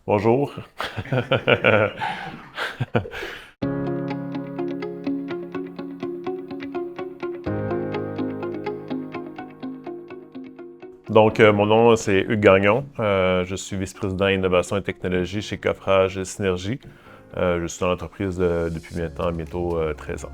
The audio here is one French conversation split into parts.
Bonjour. Donc, mon nom, c'est Hugues Gagnon. Je suis vice-président Innovation et technologie chez Coffrage Synergie. Je suis dans l'entreprise depuis maintenant bientôt 13 ans.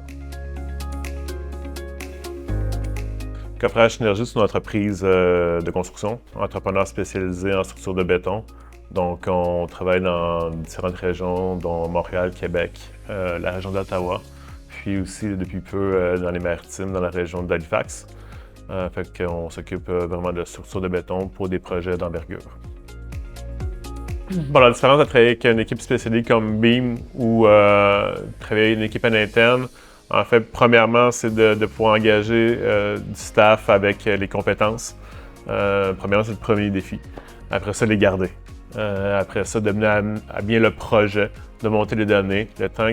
Coffrage Synergie, c'est une entreprise de construction, entrepreneur spécialisé en structure de béton. Donc, on travaille dans différentes régions, dont Montréal, Québec, la région d'Ottawa, puis aussi depuis peu dans les Maritimes, dans la région d'Halifax. Fait qu'on s'occupe vraiment de structure de béton pour des projets d'envergure. Bon, la différence de travailler avec une équipe spécialisée comme Beam ou travailler avec une équipe en interne, en fait, premièrement, c'est de pouvoir engager du staff avec les compétences. Premièrement, c'est le premier défi. Après ça, les garder. Après ça, de mener à bien le projet, de monter les données, le temps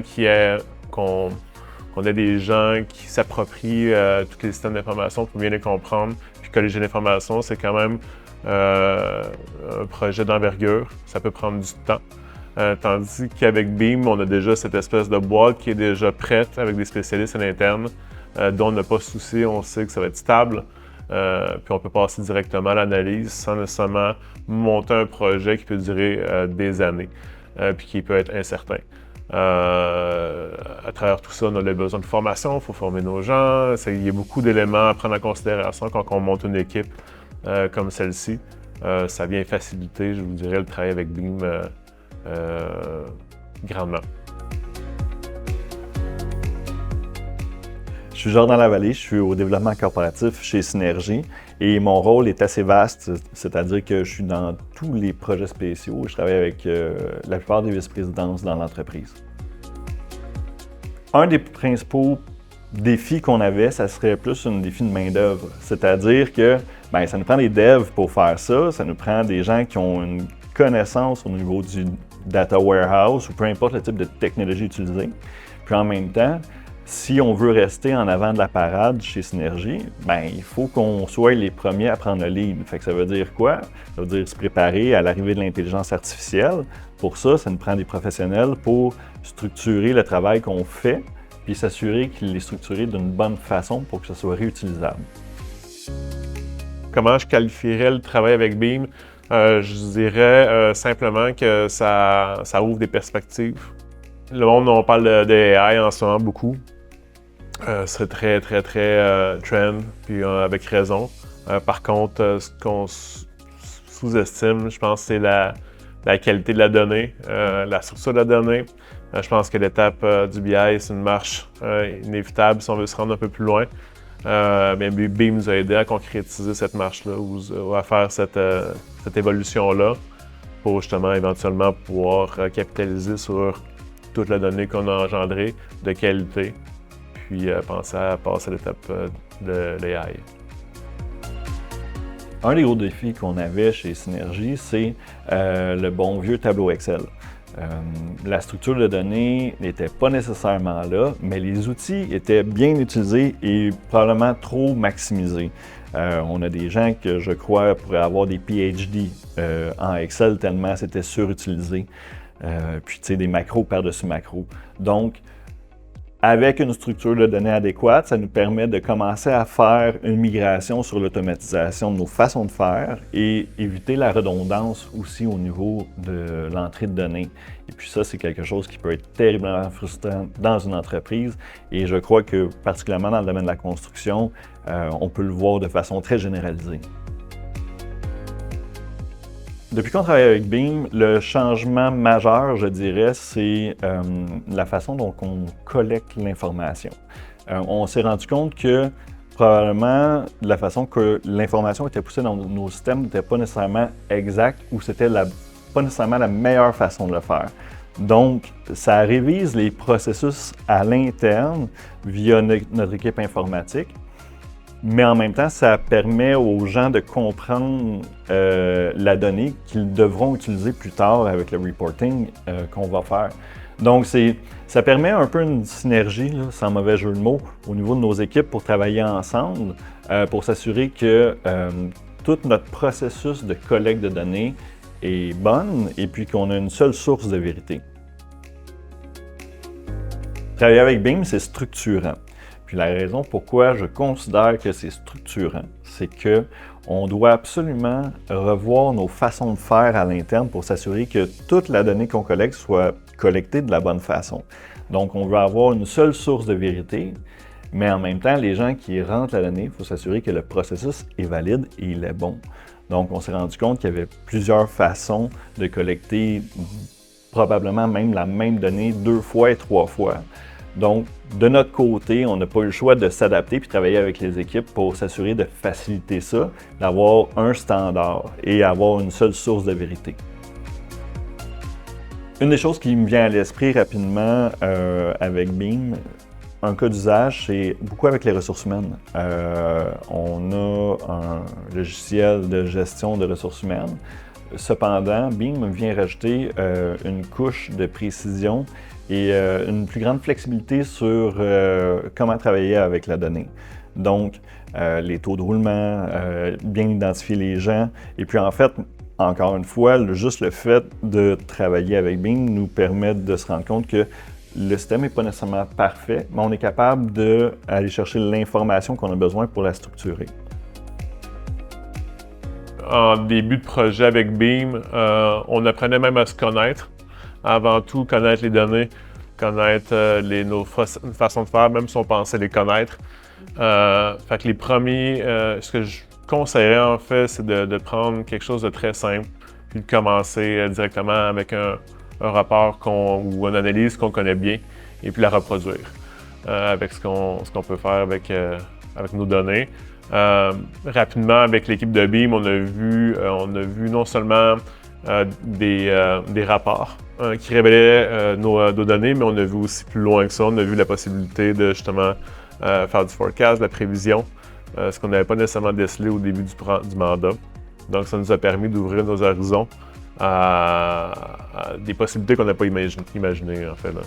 qu'on ait des gens qui s'approprient tous les systèmes d'information pour bien les comprendre, puis colléger l'information, c'est quand même un projet d'envergure. Ça peut prendre du temps. Tandis qu'avec Beam, on a déjà cette espèce de boîte qui est déjà prête avec des spécialistes à l'interne, dont on n'a pas de souci, on sait que ça va être stable. Puis on peut passer directement à l'analyse sans nécessairement monter un projet qui peut durer des années, puis qui peut être incertain. À travers tout ça, on a le besoin de formation, il faut former nos gens. Il y a beaucoup d'éléments à prendre en considération quand on monte une équipe comme celle-ci. Ça vient faciliter, je vous dirais, le travail avec Beam grandement. Je suis Jordan Lavallée, je suis au développement corporatif chez Synergie et mon rôle est assez vaste, c'est-à-dire que je suis dans tous les projets spéciaux et je travaille avec la plupart des vice-présidences dans l'entreprise. Un des principaux défis qu'on avait, ça serait plus un défi de main-d'œuvre, c'est-à-dire que ça nous prend des devs pour faire ça, ça nous prend des gens qui ont une connaissance au niveau du data warehouse ou peu importe le type de technologie utilisée. Puis en même temps, si on veut rester en avant de la parade chez Synergie, il faut qu'on soit les premiers à prendre le lead. Fait que ça veut dire quoi? Ça veut dire se préparer à l'arrivée de l'intelligence artificielle. Pour ça, ça nous prend des professionnels pour structurer le travail qu'on fait, puis s'assurer qu'il est structuré d'une bonne façon pour que ce soit réutilisable. Comment je qualifierais le travail avec Beam? Je dirais simplement que ça ouvre des perspectives. Le monde, on parle de AI en ce moment beaucoup. C'est très trend, puis avec raison. Par contre, ce qu'on sous-estime, je pense, c'est la qualité de la donnée, la structure de la donnée. Je pense que l'étape du BI, c'est une marche inévitable si on veut se rendre un peu plus loin. Beam nous a aidé à concrétiser cette marche-là ou à faire cette évolution-là pour justement éventuellement pouvoir capitaliser sur toute la donnée qu'on a engendrée de qualité, puis penser à passer à l'étape de l'AI. Un des gros défis qu'on avait chez Synergie, c'est le bon vieux tableau Excel. La structure de données n'était pas nécessairement là, mais les outils étaient bien utilisés et probablement trop maximisés. On a des gens que je crois pourraient avoir des PhD en Excel tellement c'était surutilisé. Puis tu sais, des macros par-dessus macros. Donc, avec une structure de données adéquate, ça nous permet de commencer à faire une migration sur l'automatisation de nos façons de faire et éviter la redondance aussi au niveau de l'entrée de données. Et puis ça, c'est quelque chose qui peut être terriblement frustrant dans une entreprise et je crois que particulièrement dans le domaine de la construction, on peut le voir de façon très généralisée. Depuis qu'on travaille avec Beam, le changement majeur, je dirais, c'est la façon dont on collecte l'information. On s'est rendu compte que probablement la façon que l'information était poussée dans nos systèmes n'était pas nécessairement exacte ou c'était pas nécessairement la meilleure façon de le faire. Donc, ça révise les processus à l'interne via notre équipe informatique. Mais en même temps, ça permet aux gens de comprendre la donnée qu'ils devront utiliser plus tard avec le reporting qu'on va faire. Donc, ça permet un peu une synergie, là, sans mauvais jeu de mots, au niveau de nos équipes pour travailler ensemble, pour s'assurer que tout notre processus de collecte de données est bonne et puis qu'on a une seule source de vérité. Travailler avec BIM, c'est structurant. Puis la raison pourquoi je considère que c'est structurant, c'est que on doit absolument revoir nos façons de faire à l'interne pour s'assurer que toute la donnée qu'on collecte soit collectée de la bonne façon. Donc, on veut avoir une seule source de vérité, mais en même temps, les gens qui rentrent la donnée, il faut s'assurer que le processus est valide et il est bon. Donc, on s'est rendu compte qu'il y avait plusieurs façons de collecter probablement même la même donnée 2 fois et 3 fois. Donc, de notre côté, on n'a pas eu le choix de s'adapter puis travailler avec les équipes pour s'assurer de faciliter ça, d'avoir un standard et avoir une seule source de vérité. Une des choses qui me vient à l'esprit rapidement avec BIM, un cas d'usage, c'est beaucoup avec les ressources humaines. On a un logiciel de gestion de ressources humaines. Cependant, BIM vient rajouter une couche de précision et une plus grande flexibilité sur comment travailler avec la donnée. Donc, les taux de roulement, bien identifier les gens. Et puis, en fait, encore une fois, juste le fait de travailler avec BIM nous permet de se rendre compte que le système n'est pas nécessairement parfait, mais on est capable d'aller chercher l'information qu'on a besoin pour la structurer. En début de projet avec BIM, on apprenait même à se connaître. Avant tout, connaître les données, connaître nos façons de faire, même si on pensait les connaître. Fait que les premiers, ce que je conseillerais en fait, c'est de prendre quelque chose de très simple, puis de commencer directement avec un rapport ou une analyse qu'on connaît bien, et puis la reproduire avec ce qu'on peut faire avec nos données. Rapidement, avec l'équipe de BIM, on a vu non seulement des rapports qui révélaient nos données, mais on a vu aussi plus loin que ça. On a vu la possibilité de justement faire du forecast, de la prévision, ce qu'on n'avait pas nécessairement décelé au début du mandat. Donc, ça nous a permis d'ouvrir nos horizons à des possibilités qu'on n'a pas imaginées, en fait. Là.